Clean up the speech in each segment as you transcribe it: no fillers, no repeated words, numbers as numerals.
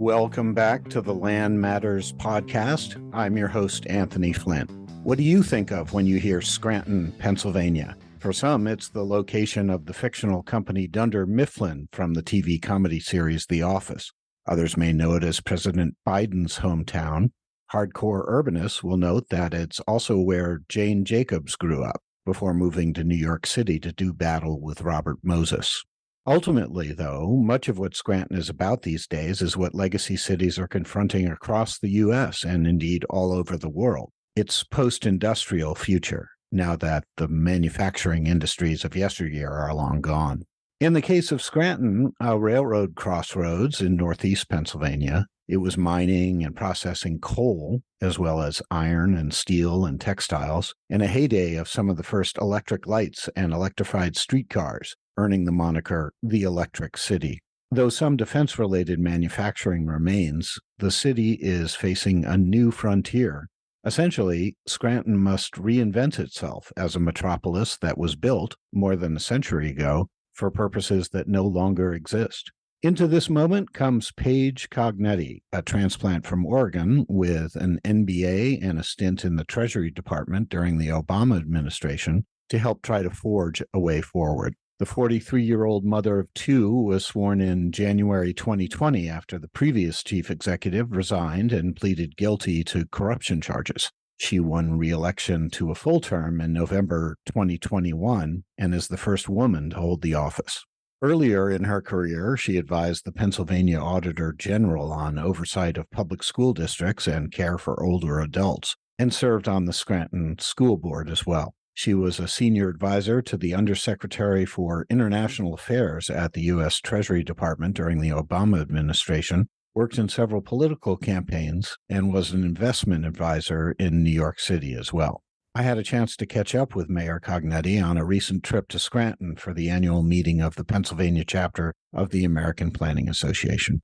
Welcome back to the Land Matters podcast. I'm your host, Anthony Flint. What do you think of when you hear Scranton, Pennsylvania? For some, it's the location of the fictional company Dunder Mifflin from the TV comedy series The Office. Others may know it as President Biden's hometown. Hardcore urbanists will note that it's also where Jane Jacobs grew up before moving to New York City to do battle with Robert Moses. Ultimately, though, much of what Scranton is about these days is what legacy cities are confronting across the U.S. and indeed all over the world. Its post-industrial future, now that the manufacturing industries of yesteryear are long gone. In the case of Scranton, a railroad crossroads in northeast Pennsylvania, it was mining and processing coal, as well as iron and steel and textiles, in a heyday of some of the first electric lights and electrified streetcars, earning the moniker the Electric City. Though some defense-related manufacturing remains, the city is facing a new frontier. Essentially, Scranton must reinvent itself as a metropolis that was built more than a century ago for purposes that no longer exist. Into this moment comes Paige Cognetti, a transplant from Oregon with an MBA and a stint in the Treasury Department during the Obama administration to help try to forge a way forward. The 43-year-old mother of two was sworn in January 2020 after the previous chief executive resigned and pleaded guilty to corruption charges. She won re-election to a full term in November 2021 and is the first woman to hold the office. Earlier in her career, she advised the Pennsylvania Auditor General on oversight of public school districts and care for older adults, and served on the Scranton School Board as well. She was a senior advisor to the Undersecretary for International Affairs at the U.S. Treasury Department during the Obama administration, worked in several political campaigns, and was an investment advisor in New York City as well. I had a chance to catch up with Mayor Cognetti on a recent trip to Scranton for the annual meeting of the Pennsylvania chapter of the American Planning Association.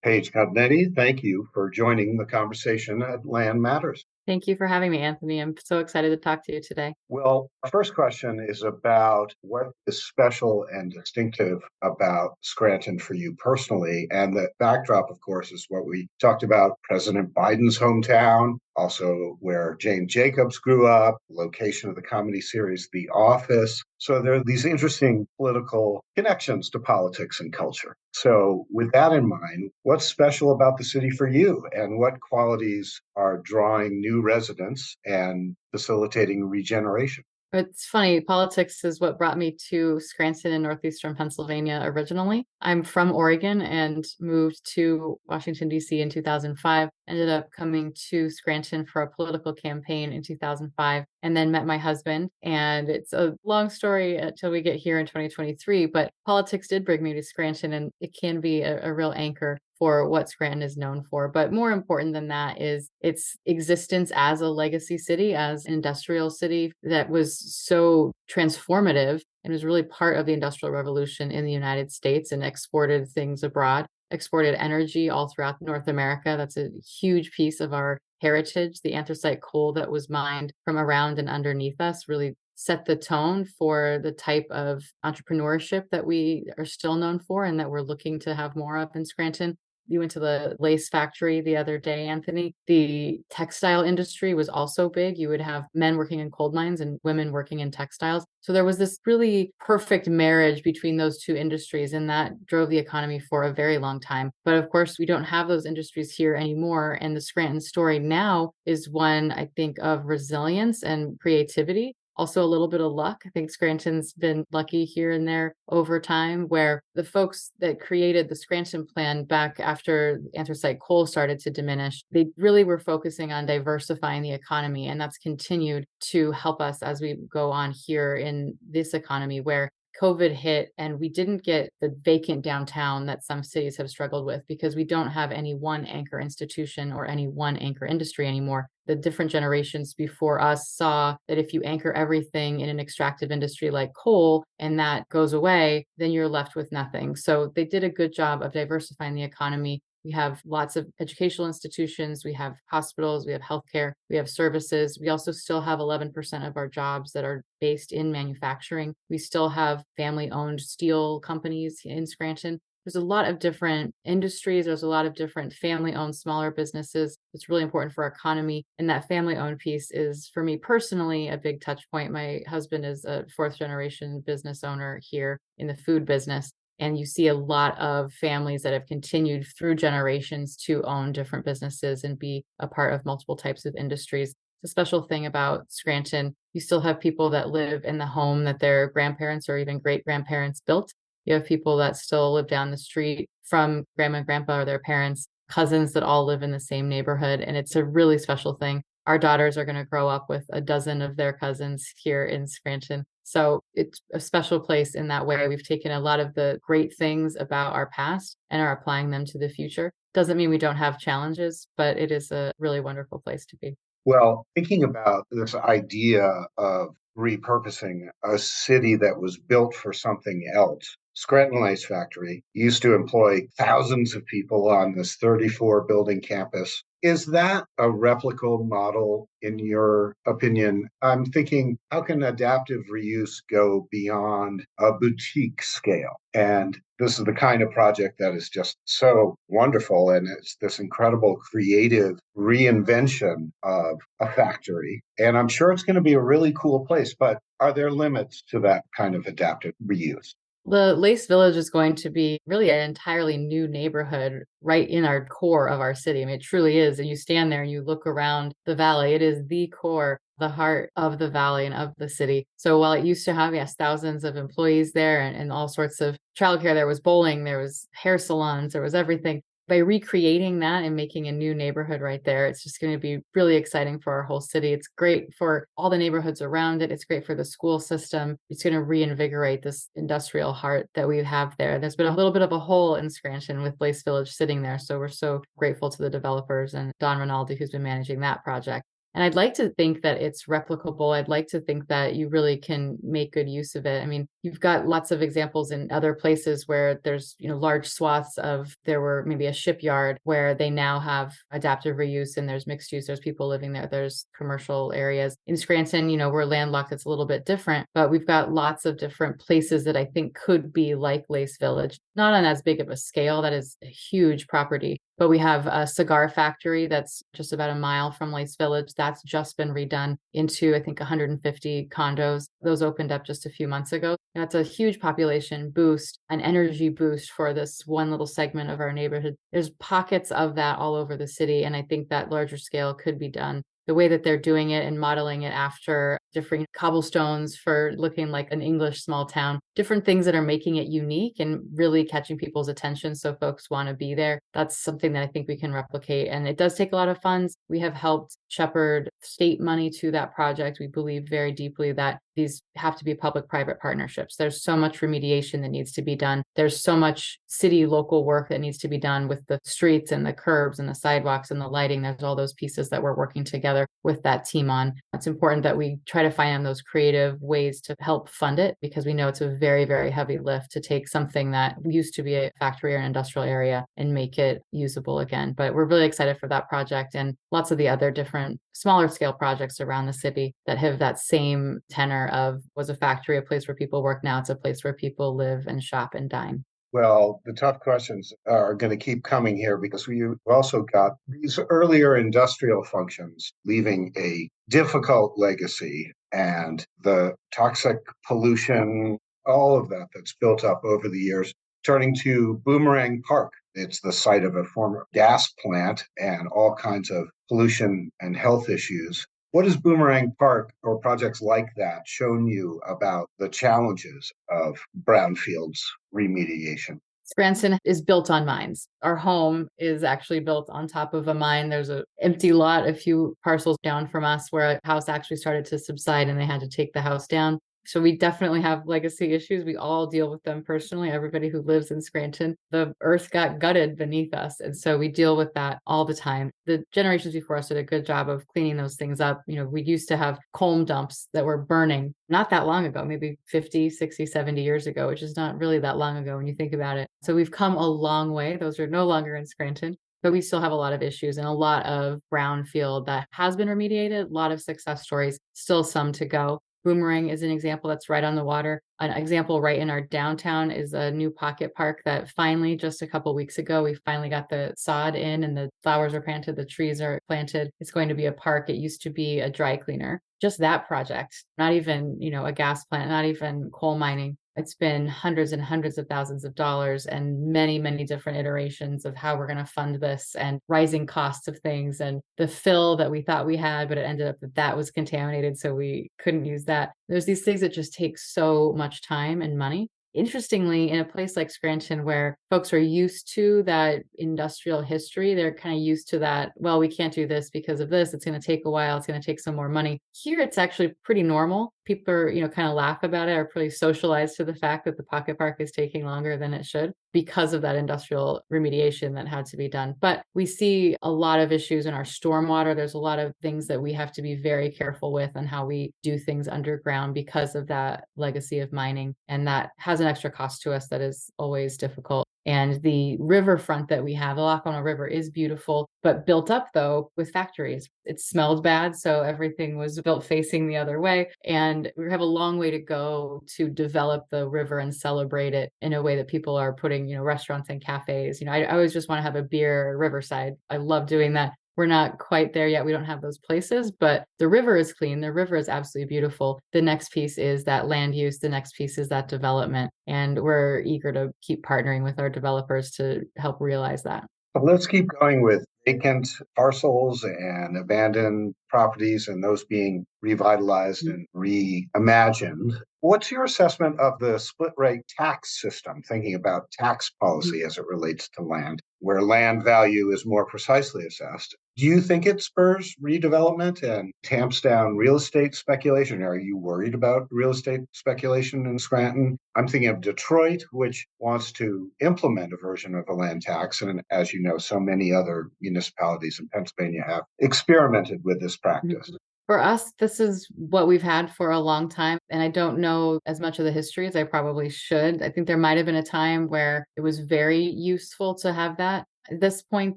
Paige Cognetti, thank you for joining the conversation at Land Matters. Thank you for having me, Anthony. I'm so excited to talk to you today. Well, our first question is about what is special and distinctive about Scranton for you personally. And the backdrop, of course, is what we talked about, President Biden's hometown, also where Jane Jacobs grew up, location of the comedy series The Office. So there are these interesting political connections to politics and culture. So with that in mind, what's special about the city for you, and what qualities are drawing new residents and facilitating regeneration? It's funny, politics is what brought me to Scranton in northeastern Pennsylvania originally. I'm from Oregon and moved to Washington, D.C. in 2005. Ended up coming to Scranton for a political campaign in 2005, and then met my husband. And it's a long story until we get here in 2023, but politics did bring me to Scranton, and it can be a real anchor for what Scranton is known for. But more important than that is its existence as a legacy city, as an industrial city that was so transformative and was really part of the Industrial Revolution in the United States and exported things abroad, exported energy all throughout North America. That's a huge piece of our heritage. The anthracite coal that was mined from around and underneath us really set the tone for the type of entrepreneurship that we are still known for and that we're looking to have more of in Scranton. You went to the lace factory the other day, Anthony. The textile industry was also big. You would have men working in coal mines and women working in textiles. So there was this really perfect marriage between those two industries, and that drove the economy for a very long time. But of course, we don't have those industries here anymore. And the Scranton story now is one, I think, of resilience and creativity. Also, a little bit of luck. I think Scranton's been lucky here and there over time, where the folks that created the Scranton plan back after anthracite coal started to diminish, they really were focusing on diversifying the economy. And that's continued to help us as we go on here in this economy, where COVID hit and we didn't get the vacant downtown that some cities have struggled with, because we don't have any one anchor institution or any one anchor industry anymore. The different generations before us saw that if you anchor everything in an extractive industry like coal and that goes away, then you're left with nothing. So they did a good job of diversifying the economy. We have lots of educational institutions, we have hospitals, we have healthcare, we have services. We also still have 11% of our jobs that are based in manufacturing. We still have family-owned steel companies in Scranton. There's a lot of different industries. There's a lot of different family-owned smaller businesses. It's really important for our economy. And that family-owned piece is, for me personally, a big touch point. My husband is a fourth generation business owner here in the food business. And you see a lot of families that have continued through generations to own different businesses and be a part of multiple types of industries. The special thing about Scranton, you still have people that live in the home that their grandparents or even great grandparents built. You have people that still live down the street from grandma and grandpa or their parents, cousins that all live in the same neighborhood. And it's a really special thing. Our daughters are going to grow up with a dozen of their cousins here in Scranton. So it's a special place in that way. We've taken a lot of the great things about our past and are applying them to the future. Doesn't mean we don't have challenges, but it is a really wonderful place to be. Well, thinking about this idea of repurposing a city that was built for something else, Scranton Lace Factory used to employ thousands of people on this 34 building campus. Is that a replicable model in your opinion? I'm thinking, how can adaptive reuse go beyond a boutique scale? And this is the kind of project that is just so wonderful. And it's this incredible creative reinvention of a factory. And I'm sure it's going to be a really cool place, but are there limits to that kind of adaptive reuse? The Lace Village is going to be really an entirely new neighborhood right in our core of our city. I mean, it truly is. And you stand there and you look around the valley, it is the core, the heart of the valley and of the city. So while it used to have, yes, thousands of employees there and all sorts of childcare, there was bowling, there was hair salons, there was everything. By recreating that and making a new neighborhood right there, it's just going to be really exciting for our whole city. It's great for all the neighborhoods around it. It's great for the school system. It's going to reinvigorate this industrial heart that we have there. There's been a little bit of a hole in Scranton with Lace Village sitting there. So we're so grateful to the developers and Don Rinaldi, who's been managing that project. And I'd like to think that it's replicable. I'd like to think that you really can make good use of it. I mean, you've got lots of examples in other places where there's, large swaths of, there were maybe a shipyard where they now have adaptive reuse and there's mixed use. There's people living there. There's commercial areas. In Scranton, we're landlocked. It's a little bit different, but we've got lots of different places that I think could be like Lace Village, not on as big of a scale. That is a huge property. But we have a cigar factory that's just about a mile from Lace Village. That's just been redone into, I think, 150 condos. Those opened up just a few months ago. And that's a huge population boost, an energy boost for this one little segment of our neighborhood. There's pockets of that all over the city. And I think that larger scale could be done. The way that they're doing it and modeling it after different cobblestones for looking like an English small town, different things that are making it unique and really catching people's attention so folks want to be there. That's something that I think we can replicate. And it does take a lot of funds. We have helped shepherd state money to that project. We believe very deeply that these have to be public-private partnerships. There's so much remediation that needs to be done. There's so much city local work that needs to be done with the streets and the curbs and the sidewalks and the lighting. There's all those pieces that we're working together with that team on. It's important that we try to find those creative ways to help fund it because we know it's a very, very heavy lift to take something that used to be a factory or an industrial area and make it usable again. But we're really excited for that project and lots of the other different smaller scale projects around the city that have that same tenor of was a factory, a place where people work. Now it's a place where people live and shop and dine. Well, the tough questions are going to keep coming here because we also got these earlier industrial functions leaving a difficult legacy and the toxic pollution, all of that that's built up over the years, turning to Boomerang Park. It's the site of a former gas plant and all kinds of pollution and health issues. What has Boomerang Park or projects like that shown you about the challenges of brownfields remediation? Scranton is built on mines. Our home is actually built on top of a mine. There's an empty lot a few parcels down from us where a house actually started to subside and they had to take the house down. So we definitely have legacy issues. We all deal with them personally. Everybody who lives in Scranton, the earth got gutted beneath us. And so we deal with that all the time. The generations before us did a good job of cleaning those things up. We used to have coal dumps that were burning not that long ago, maybe 50, 60, 70 years ago, which is not really that long ago when you think about it. So we've come a long way. Those are no longer in Scranton. But we still have a lot of issues and a lot of brownfield that has been remediated, a lot of success stories, still some to go. Boomerang is an example that's right on the water. An example right in our downtown is a new pocket park that finally, just a couple weeks ago, we finally got the sod in and the flowers are planted, the trees are planted. It's going to be a park. It used to be a dry cleaner. Just that project, not even, a gas plant, not even coal mining. It's been hundreds and hundreds of thousands of dollars and many, many different iterations of how we're going to fund this and rising costs of things and the fill that we thought we had, but it ended up that was contaminated. So we couldn't use that. There's these things that just take so much time and money. Interestingly, in a place like Scranton, where folks are used to that industrial history, they're kind of used to that, well, we can't do this because of this. It's going to take a while. It's going to take some more money. Here, it's actually pretty normal. People are, kind of laugh about it, are pretty socialized to the fact that the pocket park is taking longer than it should because of that industrial remediation that had to be done. But we see a lot of issues in our stormwater. There's a lot of things that we have to be very careful with on how we do things underground because of that legacy of mining. And that has an extra cost to us that is always difficult. And the riverfront that we have, the Lackawanna River, is beautiful, but built up, though, with factories. It smelled bad, so everything was built facing the other way. And we have a long way to go to develop the river and celebrate it in a way that people are putting, restaurants and cafes. I always just want to have a beer at Riverside. I love doing that. We're not quite there yet. We don't have those places, but the river is clean. The river is absolutely beautiful. The next piece is that land use. The next piece is that development. And we're eager to keep partnering with our developers to help realize that. But let's keep going with vacant parcels and abandoned properties and those being revitalized and reimagined. What's your assessment of the split rate tax system, thinking about tax policy as it relates to land, where land value is more precisely assessed? Do you think it spurs redevelopment and tamps down real estate speculation? Are you worried about real estate speculation in Scranton? I'm thinking of Detroit, which wants to implement a version of a land tax. And as you know, so many other municipalities in Pennsylvania have experimented with this practice. For us, this is what we've had for a long time. And I don't know as much of the history as I probably should. I think there might have been a time where it was very useful to have that. At this point,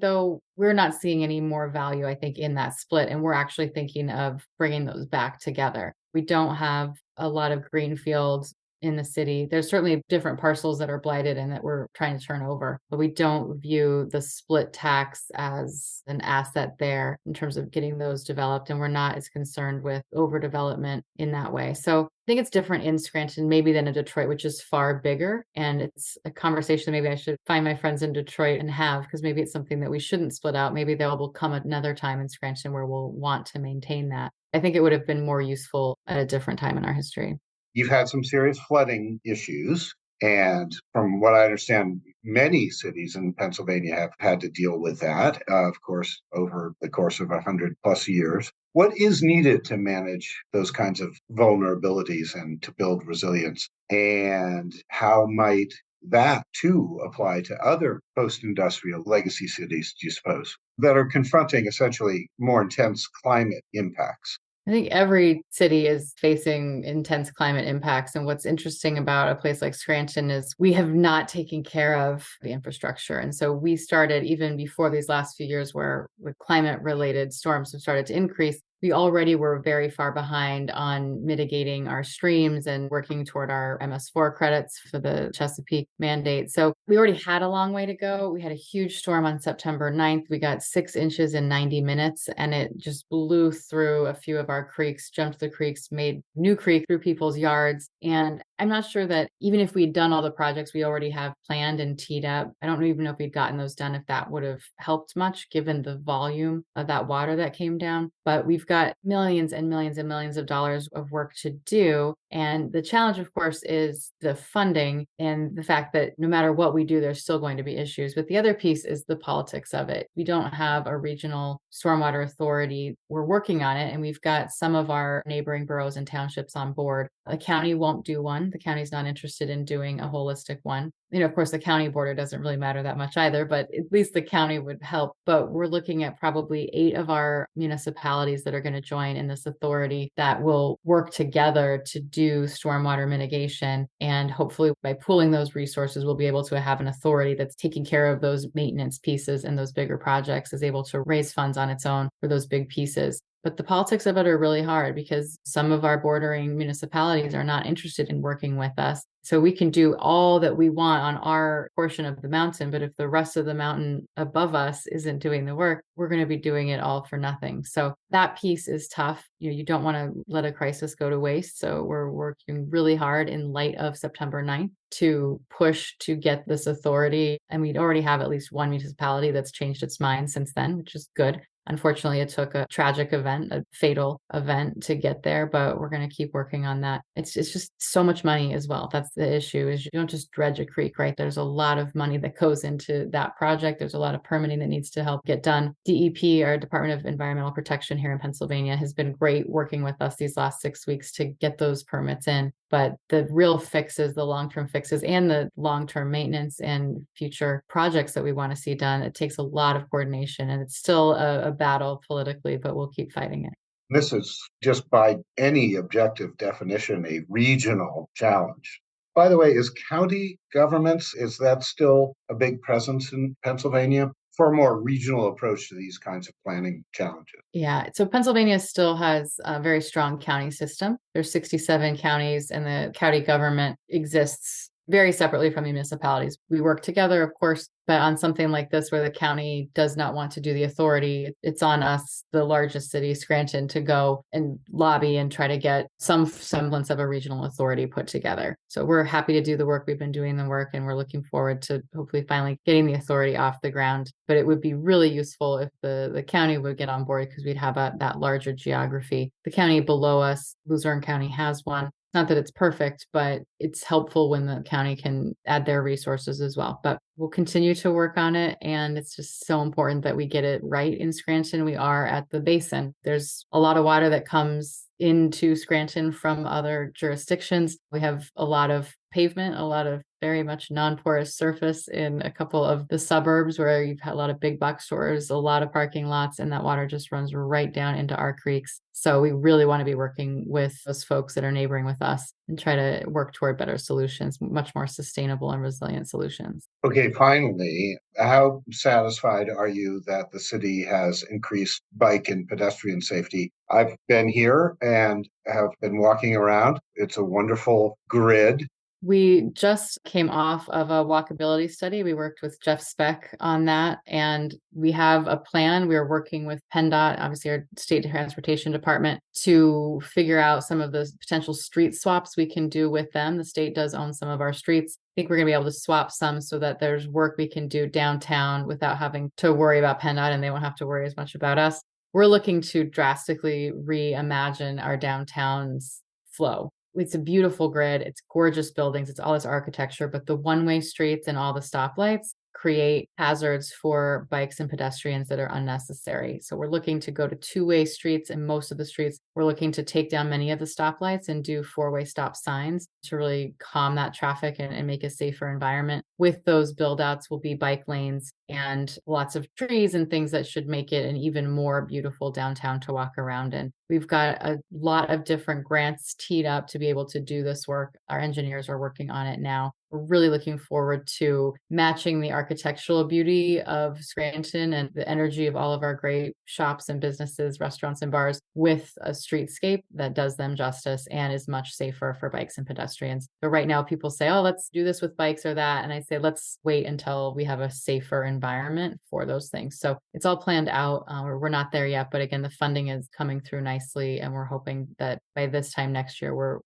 though, we're not seeing any more value, I think, in that split. And we're actually thinking of bringing those back together. We don't have a lot of greenfields in the city. There's certainly different parcels that are blighted and that we're trying to turn over, but we don't view the split tax as an asset there in terms of getting those developed. And we're not as concerned with overdevelopment in that way. So I think it's different in Scranton, maybe than in Detroit, which is far bigger. And it's a conversation that maybe I should find my friends in Detroit and have, because maybe it's something that we shouldn't split out. Maybe there will come another time in Scranton where we'll want to maintain that. I think it would have been more useful at a different time in our history. You've had some serious flooding issues. And from what I understand, many cities in Pennsylvania have had to deal with that, of course, over the course of 100 plus years. What is needed to manage those kinds of vulnerabilities and to build resilience? And how might that too apply to other post-industrial legacy cities, do you suppose, that are confronting essentially more intense climate impacts? I think every city is facing intense climate impacts. And what's interesting about a place like Scranton is we have not taken care of the infrastructure. And so we started even before these last few years where with climate related storms have started to increase. We already were very far behind on mitigating our streams and working toward our MS4 credits for the Chesapeake mandate. So we already had a long way to go. We had a huge storm on September 9th. We got 6 inches in 90 minutes, and it just blew through a few of our creeks, jumped the creeks, made new creek through people's yards. And I'm not sure that even if we'd done all the projects we already have planned and teed up, I don't even know if we'd gotten those done, if that would have helped much given the volume of that water that came down. But we've got millions and millions and millions of dollars of work to do. And the challenge, of course, is the funding and the fact that no matter what we do, there's still going to be issues. But the other piece is the politics of it. We don't have a regional stormwater authority. We're working on it, and we've got some of our neighboring boroughs and townships on board. The county won't do one. The county's not interested in doing a holistic one. Of course, the county border doesn't really matter that much either, but at least the county would help. But we're looking at probably 8 of our municipalities that are going to join in this authority that will work together to do stormwater mitigation. And hopefully by pooling those resources, we'll be able to have an authority that's taking care of those maintenance pieces and those bigger projects, is able to raise funds on its own for those big pieces. But the politics of it are really hard because some of our bordering municipalities are not interested in working with us. So we can do all that we want on our portion of the mountain, but if the rest of the mountain above us isn't doing the work, we're going to be doing it all for nothing. So that piece is tough. You don't want to let a crisis go to waste. So we're working really hard in light of September 9th to push to get this authority. And we already have at least one municipality that's changed its mind since then, which is good. Unfortunately, it took a tragic event, a fatal event to get there, but we're going to keep working on that. It's just so much money as well. That's the issue is you don't just dredge a creek, right? There's a lot of money that goes into that project. There's a lot of permitting that needs to help get done. DEP, our Department of Environmental Protection here in Pennsylvania, has been great working with us these last 6 weeks to get those permits in. But the real fixes, the long-term fixes and the long-term maintenance and future projects that we want to see done, it takes a lot of coordination and it's still a battle politically, but we'll keep fighting it. This is just by any objective definition, a regional challenge. By the way, is county governments, is that still a big presence in Pennsylvania for a more regional approach to these kinds of planning challenges? Yeah, so Pennsylvania still has a very strong county system. There's 67 counties and the county government exists very separately from the municipalities. We work together, of course, but on something like this where the county does not want to do the authority, it's on us, the largest city, Scranton, to go and lobby and try to get some semblance of a regional authority put together. So we're happy to do the work. We've been doing the work and we're looking forward to hopefully finally getting the authority off the ground. But it would be really useful if the county would get on board because we'd have that larger geography. The county below us, Luzerne County, has one. Not that it's perfect, but it's helpful when the county can add their resources as well. But we'll continue to work on it. And it's just so important that we get it right in Scranton. We are at the basin. There's a lot of water that comes into Scranton from other jurisdictions. We have a lot of pavement, a lot of very much non-porous surface in a couple of the suburbs where you've had a lot of big box stores, a lot of parking lots, and that water just runs right down into our creeks. So we really want to be working with those folks that are neighboring with us and try to work toward better solutions, much more sustainable and resilient solutions. Okay, finally, how satisfied are you that the city has increased bike and pedestrian safety? I've been here and have been walking around. It's a wonderful grid. We just came off of a walkability study. We worked with Jeff Speck on that, and we have a plan. We are working with PennDOT, obviously our state transportation department, to figure out some of the potential street swaps we can do with them. The state does own some of our streets. I think we're going to be able to swap some so that there's work we can do downtown without having to worry about PennDOT, and they won't have to worry as much about us. We're looking to drastically reimagine our downtown's flow. It's a beautiful grid. It's gorgeous buildings. It's all this architecture, but the one-way streets and all the stoplights create hazards for bikes and pedestrians that are unnecessary. So we're looking to go to two-way streets, and most of the streets, we're looking to take down many of the stoplights and do four-way stop signs to really calm that traffic and make a safer environment. With those build-outs will be bike lanes and lots of trees and things that should make it an even more beautiful downtown to walk around in. We've got a lot of different grants teed up to be able to do this work. Our engineers are working on it now. We're really looking forward to matching the architectural beauty of Scranton and the energy of all of our great shops and businesses, restaurants and bars with a streetscape that does them justice and is much safer for bikes and pedestrians. But right now people say, oh, let's do this with bikes or that. And I say, let's wait until we have a safer environment for those things. So it's all planned out. We're not there yet. But again, the funding is coming through nicely. And we're hoping that by this time next year, we're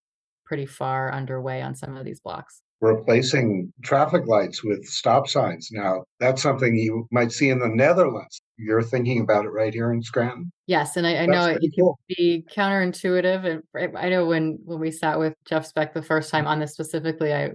pretty far underway on some of these blocks. Replacing traffic lights with stop signs. Now, that's something you might see in the Netherlands. You're thinking about it right here in Scranton? Yes, and I know it can be counterintuitive. And I know when we sat with Jeff Speck the first time on this specifically, I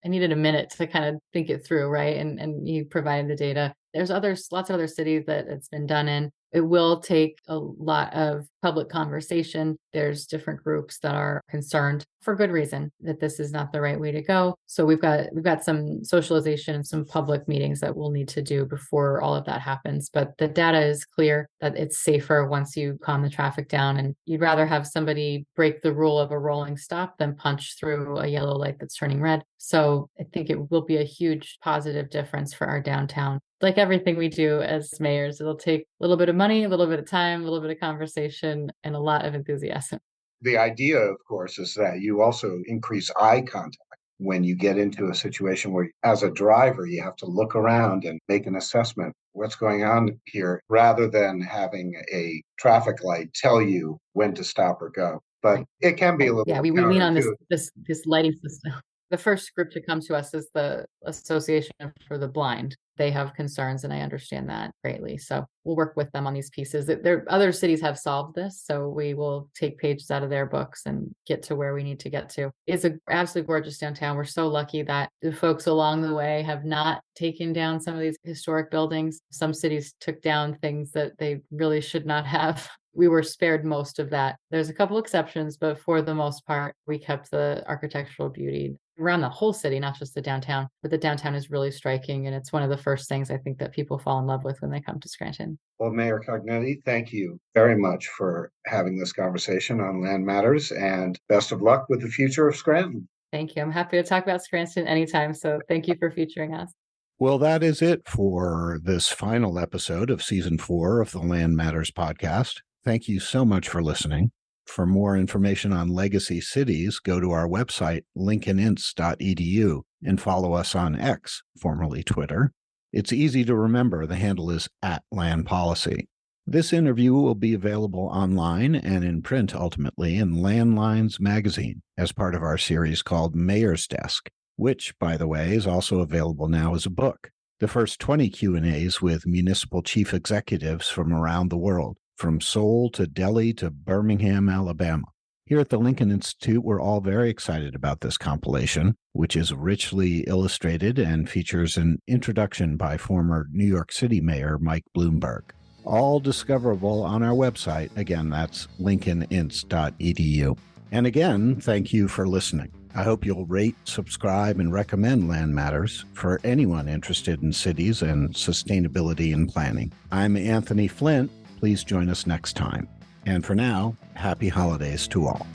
needed a minute to kind of think it through, right? And he provided the data. There's lots of other cities that it's been done in. It will take a lot of public conversation. There's different groups that are concerned for good reason that this is not the right way to go. So we've got some socialization and some public meetings that we'll need to do before all of that happens. But the data is clear that it's safer once you calm the traffic down, and you'd rather have somebody break the rule of a rolling stop than punch through a yellow light that's turning red. So I think it will be a huge positive difference for our downtown. Like everything we do as mayors, it'll take a little bit of money, a little bit of time, a little bit of conversation, passion and a lot of enthusiasm. The idea, of course, is that you also increase eye contact when you get into a situation where, as a driver, you have to look around and make an assessment. What's going on here, rather than having a traffic light tell you when to stop or go. But Right. it can be a little Yeah, we lean on counterintuitive. this lighting system. The first group to come to us is the Association for the Blind. They have concerns, and I understand that greatly. So we'll work with them on these pieces. Other cities have solved this, so we will take pages out of their books and get to where we need to get to. It's an absolutely gorgeous downtown. We're so lucky that the folks along the way have not taken down some of these historic buildings. Some cities took down things that they really should not have. We were spared most of that. There's a couple exceptions, but for the most part, we kept the architectural beauty around the whole city, not just the downtown. But the downtown is really striking, and it's one of the first things I think that people fall in love with when they come to Scranton. Well, Mayor Cognetti, thank you very much for having this conversation on land matters, and best of luck with the future of Scranton. Thank you. I'm happy to talk about Scranton anytime. So thank you for featuring us. Well, that is it for this final episode of Season 4 of the Land Matters podcast. Thank you so much for listening. For more information on legacy cities, go to our website, lincolninst.edu, and follow us on X, formerly Twitter. It's easy to remember. The handle is @landpolicy. This interview will be available online and in print ultimately in Landlines magazine as part of our series called Mayor's Desk, which, by the way, is also available now as a book. The first 20 Q&As with municipal chief executives from around the world, from Seoul to Delhi to Birmingham, Alabama. Here at the Lincoln Institute, we're all very excited about this compilation, which is richly illustrated and features an introduction by former New York City Mayor Mike Bloomberg. All discoverable on our website. Again, that's lincolninst.edu. And again, thank you for listening. I hope you'll rate, subscribe, and recommend Land Matters for anyone interested in cities and sustainability and planning. I'm Anthony Flint. Please join us next time. And for now, happy holidays to all.